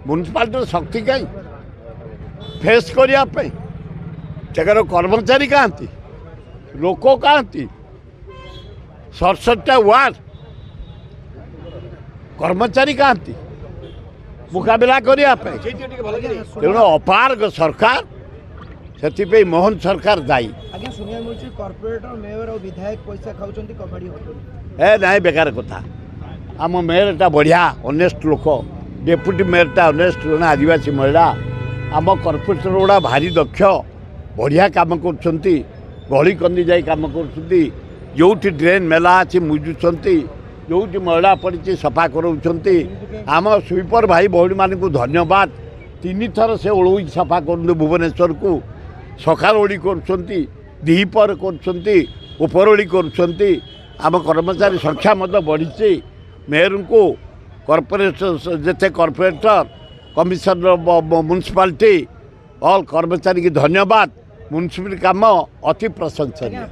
Municipality शक्ति कहीं face करने जगह कर्मचारी कहाँती लोक कहाँती 67टा वार्ड कर्मचारी कहाँती मुकाबला करने तेणु अपारग सरकार से मोहन सरकार दायी आज्ञा सुनिया मिलुछि कॉर्पोरेटर मेयर और विधायक पैसा खाउछंती कबाड़ी होटल ए नाई बेकार कथा आम मेयरटा बढ़िया ऑनेस्ट लोक डेप्यूटी मेयरटा ऑनेस्ट जन आदिवासी महिला आम कॉर्पोरेटर गुड़ा भारी दक्ष बढ़िया काम कर गली कंदी जाई काम कर ड्रेन मेला अच्छी मुजुंट जो मैला पड़ी सफा कराउछंती आम स्वीपर भाई भौणी मान को धन्यवाद 3 थर से ओळ सफा कर भुवनेश्वर को सकाल ओड़ी कर उपरोड़ी कर आम कर्मचारी संख्या बढ़ी मेयर को कॉर्पोरेटर जिते कॉर्पोरेटर कमिशनर म्युनिसिपालिटी ऑल कर्मचारी की धन्यवाद म्युनिसिपल काम अति प्रशंसनीय।